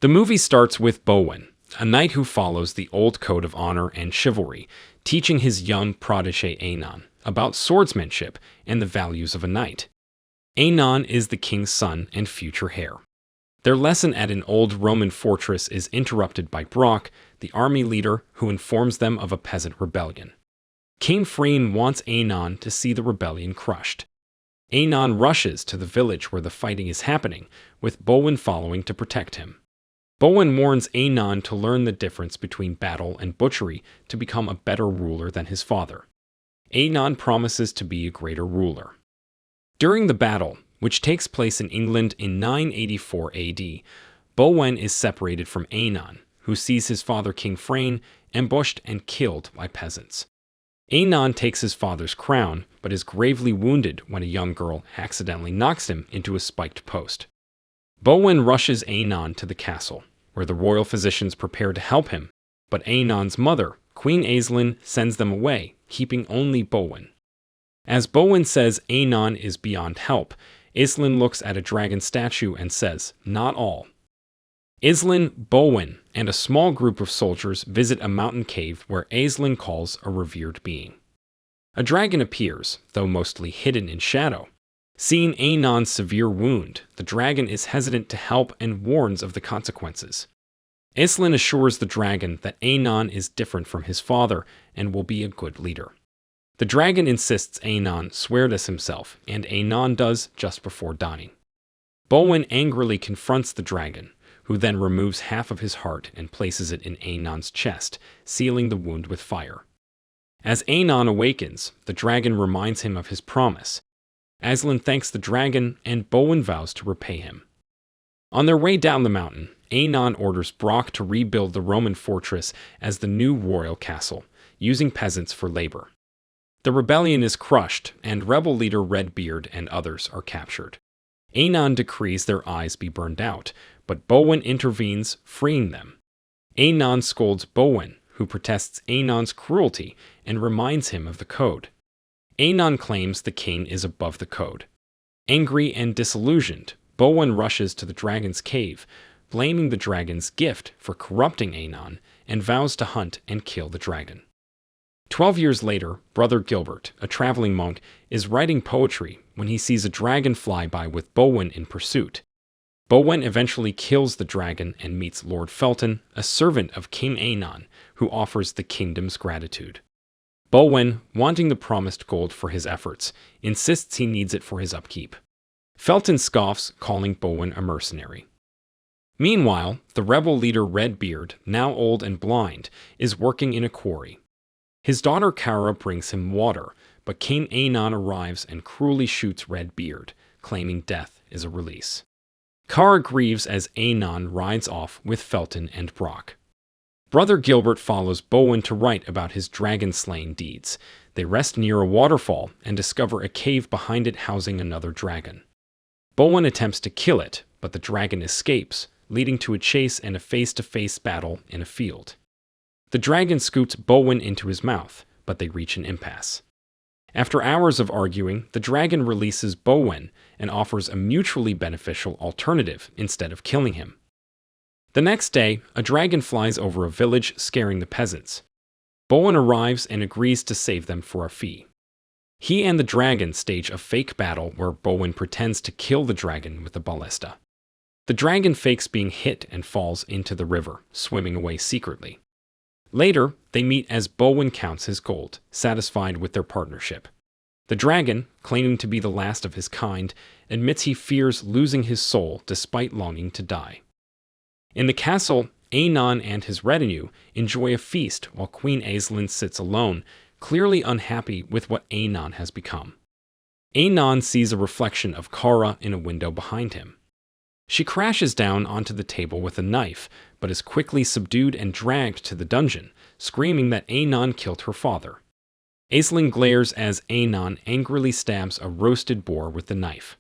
The movie starts with Bowen, a knight who follows the old code of honor and chivalry, teaching his young protege Einon about swordsmanship and the values of a knight. Einon is the king's son and future heir. Their lesson at an old Roman fortress is interrupted by Brok, the army leader, who informs them of a peasant rebellion. King Freyne wants Einon to see the rebellion crushed. Einon rushes to the village where the fighting is happening, with Bowen following to protect him. Bowen warns Einon to learn the difference between battle and butchery to become a better ruler than his father. Einon promises to be a greater ruler. During the battle, which takes place in England in 984 AD, Bowen is separated from Einon, who sees his father King Freyne ambushed and killed by peasants. Einon takes his father's crown, but is gravely wounded when a young girl accidentally knocks him into a spiked post. Bowen rushes Einon to the castle, where the royal physicians prepare to help him, but Einon's mother, Queen Aislinn, sends them away, keeping only Bowen. As Bowen says Einon is beyond help, Aislinn looks at a dragon statue and says, "Not all." Aislinn, Bowen, and a small group of soldiers visit a mountain cave where Aislinn calls a revered being. A dragon appears, though mostly hidden in shadow. Seeing Einon's severe wound, the dragon is hesitant to help and warns of the consequences. Aislinn assures the dragon that Einon is different from his father and will be a good leader. The dragon insists Einon swear this himself, and Einon does just before dying. Bowen angrily confronts the dragon, who then removes half of his heart and places it in Einon's chest, sealing the wound with fire. As Einon awakens, the dragon reminds him of his promise. Aislinn thanks the dragon, and Bowen vows to repay him. On their way down the mountain, Einon orders Brok to rebuild the Roman fortress as the new royal castle, using peasants for labor. The rebellion is crushed, and rebel leader Redbeard and others are captured. Einon decrees their eyes be burned out, but Bowen intervenes, freeing them. Einon scolds Bowen, who protests Einon's cruelty and reminds him of the code. Einon claims the king is above the code. Angry and disillusioned, Bowen rushes to the dragon's cave, blaming the dragon's gift for corrupting Einon, and vows to hunt and kill the dragon. 12 years later, Brother Gilbert, a traveling monk, is writing poetry when he sees a dragon fly by with Bowen in pursuit. Bowen eventually kills the dragon and meets Lord Felton, a servant of King Einon, who offers the kingdom's gratitude. Bowen, wanting the promised gold for his efforts, insists he needs it for his upkeep. Felton scoffs, calling Bowen a mercenary. Meanwhile, the rebel leader Redbeard, now old and blind, is working in a quarry. His daughter Cara brings him water, but King Einon arrives and cruelly shoots Redbeard, claiming death is a release. Cara grieves as Einon rides off with Felton and Brok. Brother Gilbert follows Bowen to write about his dragon-slaying deeds. They rest near a waterfall and discover a cave behind it housing another dragon. Bowen attempts to kill it, but the dragon escapes, leading to a chase and a face-to-face battle in a field. The dragon scoots Bowen into his mouth, but they reach an impasse. After hours of arguing, the dragon releases Bowen and offers a mutually beneficial alternative instead of killing him. The next day, a dragon flies over a village, scaring the peasants. Bowen arrives and agrees to save them for a fee. He and the dragon stage a fake battle where Bowen pretends to kill the dragon with a ballista. The dragon fakes being hit and falls into the river, swimming away secretly. Later, they meet as Bowen counts his gold, satisfied with their partnership. The dragon, claiming to be the last of his kind, admits he fears losing his soul despite longing to die. In the castle, Einon and his retinue enjoy a feast while Queen Aislinn sits alone, clearly unhappy with what Einon has become. Einon sees a reflection of Cara in a window behind him. She crashes down onto the table with a knife, but is quickly subdued and dragged to the dungeon, screaming that Einon killed her father. Aislinn glares as Einon angrily stabs a roasted boar with the knife.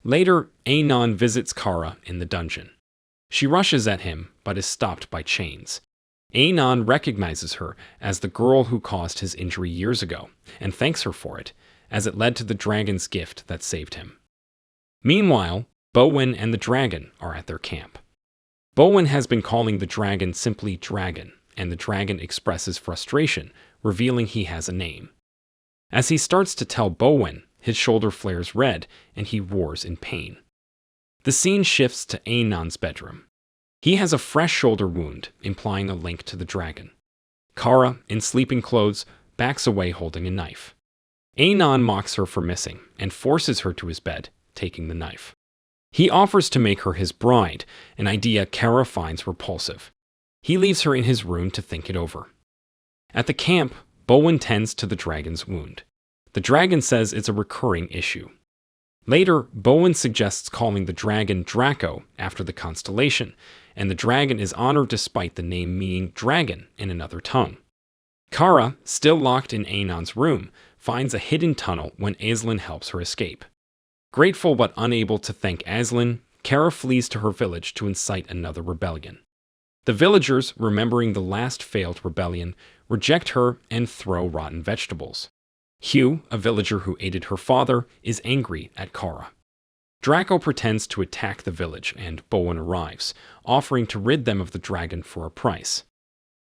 Later, Einon visits Cara in the dungeon. She rushes at him, but is stopped by chains. Einon recognizes her as the girl who caused his injury years ago, and thanks her for it, as it led to the dragon's gift that saved him. Meanwhile, Bowen and the dragon are at their camp. Bowen has been calling the dragon simply Dragon, and the dragon expresses frustration, revealing he has a name. As he starts to tell Bowen, his shoulder flares red and he roars in pain. The scene shifts to Einon's bedroom. He has a fresh shoulder wound, implying a link to the dragon. Kara, in sleeping clothes, backs away holding a knife. Ainon mocks her for missing and forces her to his bed, taking the knife. He offers to make her his bride, an idea Kara finds repulsive. He leaves her in his room to think it over. At the camp, Bowen tends to the dragon's wound. The dragon says it's a recurring issue. Later, Bowen suggests calling the dragon Draco after the constellation, and the dragon is honored despite the name meaning dragon in another tongue. Kara, still locked in Ainon's room, finds a hidden tunnel when Aislinn helps her escape. Grateful but unable to thank Aislinn, Kara flees to her village to incite another rebellion. The villagers, remembering the last failed rebellion, reject her and throw rotten vegetables. Hewe, a villager who aided her father, is angry at Kara. Draco pretends to attack the village and Bowen arrives, offering to rid them of the dragon for a price.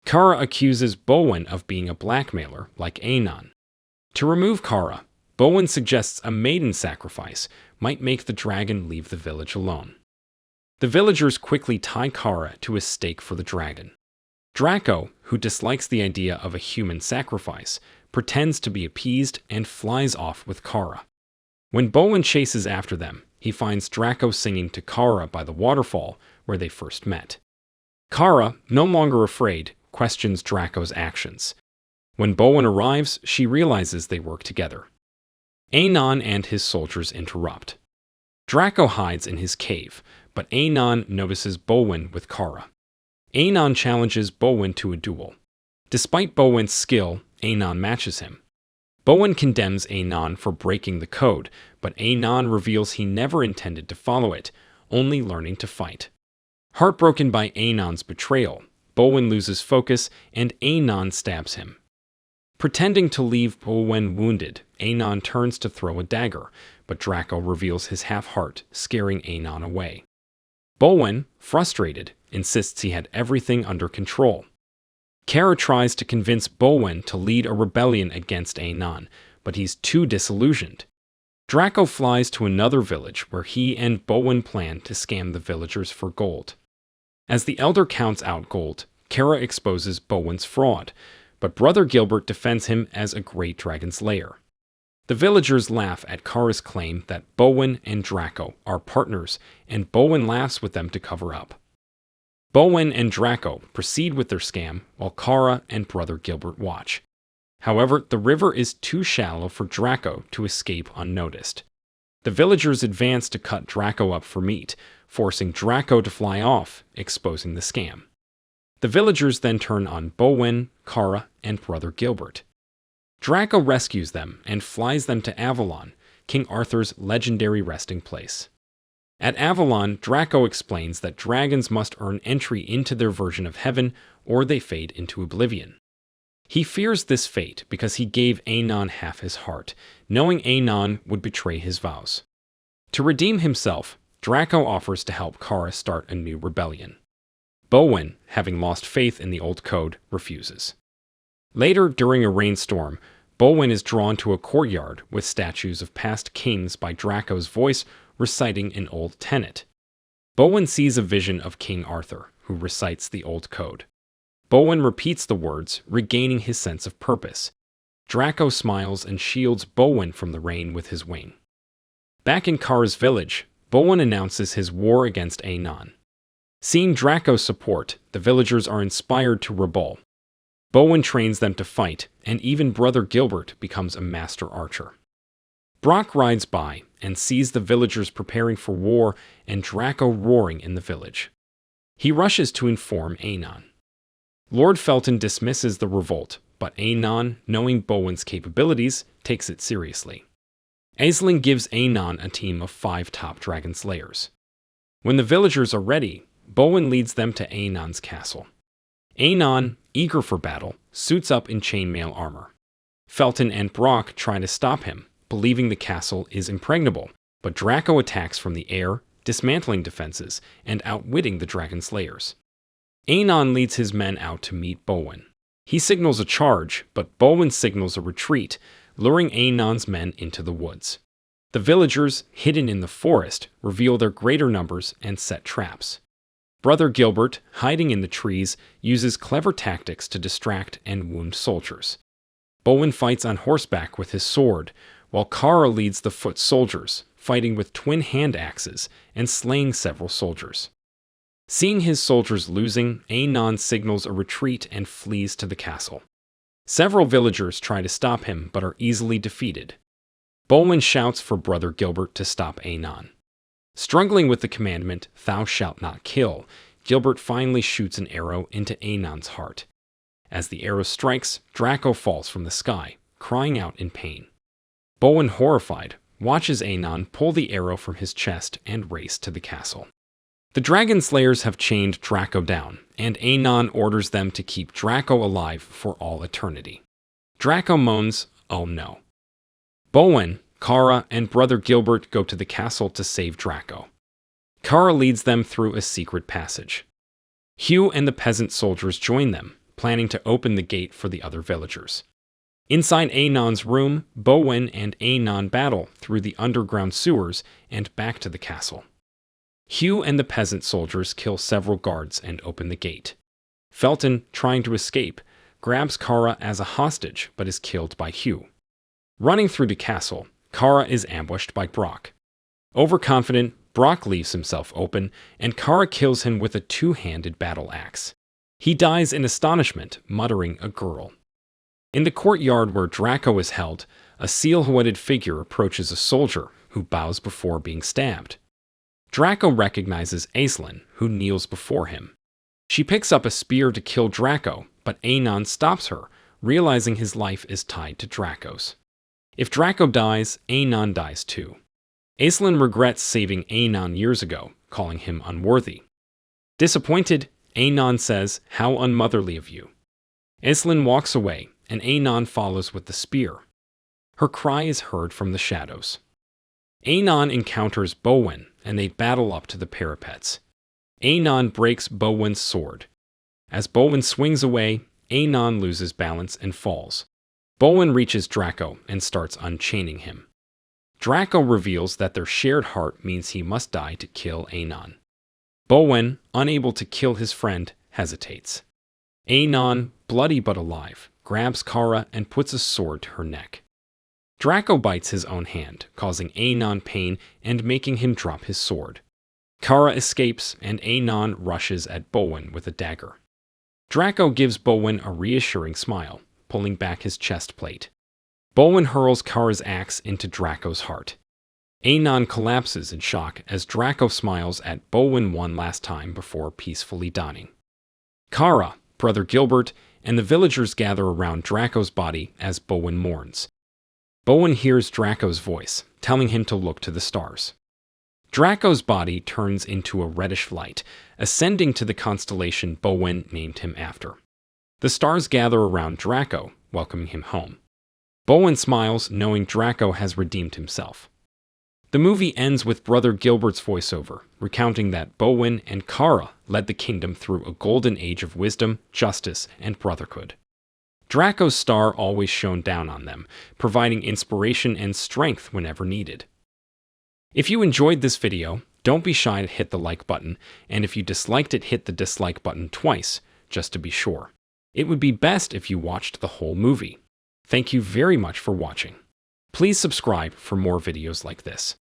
Kara accuses Bowen of being a blackmailer like Ainon. To remove Kara, Bowen suggests a maiden sacrifice might make the dragon leave the village alone. The villagers quickly tie Kara to a stake for the dragon. Draco, who dislikes the idea of a human sacrifice, pretends to be appeased and flies off with Kara. When Bowen chases after them, he finds Draco singing to Kara by the waterfall where they first met. Kara, no longer afraid, questions Draco's actions. When Bowen arrives, she realizes they work together. Ainon and his soldiers interrupt. Draco hides in his cave, but Ainon notices Bowen with Kara. Ainon challenges Bowen to a duel. Despite Bowen's skill, Ainon matches him. Bowen condemns Ainon for breaking the code, but Ainon reveals he never intended to follow it, only learning to fight. Heartbroken by Ainon's betrayal, Bowen loses focus and Ainon stabs him. Pretending to leave Bowen wounded, Ainon turns to throw a dagger, but Draco reveals his half-heart, scaring Ainon away. Bowen, frustrated, insists he had everything under control. Kara tries to convince Bowen to lead a rebellion against Ainon, but he's too disillusioned. Draco flies to another village where he and Bowen plan to scam the villagers for gold. As the elder counts out gold, Kara exposes Bowen's fraud, but brother Gilbert defends him as a great dragon slayer. The villagers laugh at Kara's claim that Bowen and Draco are partners, and Bowen laughs with them to cover up. Bowen and Draco proceed with their scam while Kara and brother Gilbert watch. However, the river is too shallow for Draco to escape unnoticed. The villagers advance to cut Draco up for meat, forcing Draco to fly off, exposing the scam. The villagers then turn on Bowen, Kara, and brother Gilbert. Draco rescues them and flies them to Avalon, King Arthur's legendary resting place. At Avalon, Draco explains that dragons must earn entry into their version of heaven or they fade into oblivion. He fears this fate because he gave Ainon half his heart, knowing Ainon would betray his vows. To redeem himself, Draco offers to help Kara start a new rebellion. Bowen, having lost faith in the old code, refuses. Later, during a rainstorm, Bowen is drawn to a courtyard with statues of past kings by Draco's voice reciting an old tenet. Bowen sees a vision of King Arthur, who recites the old code. Bowen repeats the words, regaining his sense of purpose. Draco smiles and shields Bowen from the rain with his wing. Back in Kara's village, Bowen announces his war against Ainon. Seeing Draco's support, the villagers are inspired to rebel. Bowen trains them to fight, and even brother Gilbert becomes a master archer. Brok rides by and sees the villagers preparing for war and Draco roaring in the village. He rushes to inform Ainon. Lord Felton dismisses the revolt, but Ainon, knowing Bowen's capabilities, takes it seriously. Aislinn gives Ainon a team of 5 top dragon slayers. When the villagers are ready, Bowen leads them to Ainon's castle. Ainon, eager for battle, suits up in chainmail armor. Felton and Brok try to stop him, believing the castle is impregnable, but Draco attacks from the air, dismantling defenses and outwitting the dragon slayers. Ainon leads his men out to meet Bowen. He signals a charge, but Bowen signals a retreat, luring Ainon's men into the woods. The villagers, hidden in the forest, reveal their greater numbers and set traps. Brother Gilbert, hiding in the trees, uses clever tactics to distract and wound soldiers. Bowen fights on horseback with his sword, while Kara leads the foot soldiers, fighting with twin hand axes and slaying several soldiers. Seeing his soldiers losing, Ainon signals a retreat and flees to the castle. Several villagers try to stop him but are easily defeated. Bowen shouts for Brother Gilbert to stop Ainon. Struggling with the commandment, "Thou shalt not kill," Gilbert finally shoots an arrow into Ainon's heart. As the arrow strikes, Draco falls from the sky, crying out in pain. Bowen, horrified, watches Ainon pull the arrow from his chest and race to the castle. The dragon slayers have chained Draco down, and Ainon orders them to keep Draco alive for all eternity. Draco moans, "Oh no." Bowen, Kara, and Brother Gilbert go to the castle to save Draco. Kara leads them through a secret passage. Hewe and the peasant soldiers join them, planning to open the gate for the other villagers. Inside Ainon's room, Bowen and Ainon battle through the underground sewers and back to the castle. Hewe and the peasant soldiers kill several guards and open the gate. Felton, trying to escape, grabs Kara as a hostage but is killed by Hewe. Running through the castle, Kara is ambushed by Brok. Overconfident, Brok leaves himself open, and Kara kills him with a two-handed battle axe. He dies in astonishment, muttering a girl. In the courtyard where Draco is held, a silhouetted figure approaches a soldier who bows before being stabbed. Draco recognizes Aislinn, who kneels before him. She picks up a spear to kill Draco, but Ainon stops her, realizing his life is tied to Draco's. If Draco dies, Ainon dies too. Aislinn regrets saving Ainon years ago, calling him unworthy. Disappointed, Ainon says, "How unmotherly of you." Aislinn walks away, and Ainon follows with the spear. Her cry is heard from the shadows. Ainon encounters Bowen, and they battle up to the parapets. Ainon breaks Bowen's sword. As Bowen swings away, Ainon loses balance and falls. Bowen reaches Draco and starts unchaining him. Draco reveals that their shared heart means he must die to kill Ainon. Bowen, unable to kill his friend, hesitates. Ainon, bloody but alive, grabs Kara and puts a sword to her neck. Draco bites his own hand, causing Ainon pain and making him drop his sword. Kara escapes, and Ainon rushes at Bowen with a dagger. Draco gives Bowen a reassuring smile, pulling back his chest plate. Bowen hurls Kara's axe into Draco's heart. Ainon collapses in shock as Draco smiles at Bowen one last time before peacefully dying. Kara, Brother Gilbert, and the villagers gather around Draco's body as Bowen mourns. Bowen hears Draco's voice, telling him to look to the stars. Draco's body turns into a reddish light, ascending to the constellation Bowen named him after. The stars gather around Draco, welcoming him home. Bowen smiles, knowing Draco has redeemed himself. The movie ends with Brother Gilbert's voiceover, recounting that Bowen and Kara led the kingdom through a golden age of wisdom, justice, and brotherhood. Draco's star always shone down on them, providing inspiration and strength whenever needed. If you enjoyed this video, don't be shy to hit the like button, and if you disliked it, hit the dislike button twice, just to be sure. It would be best if you watched the whole movie. Thank you very much for watching. Please subscribe for more videos like this.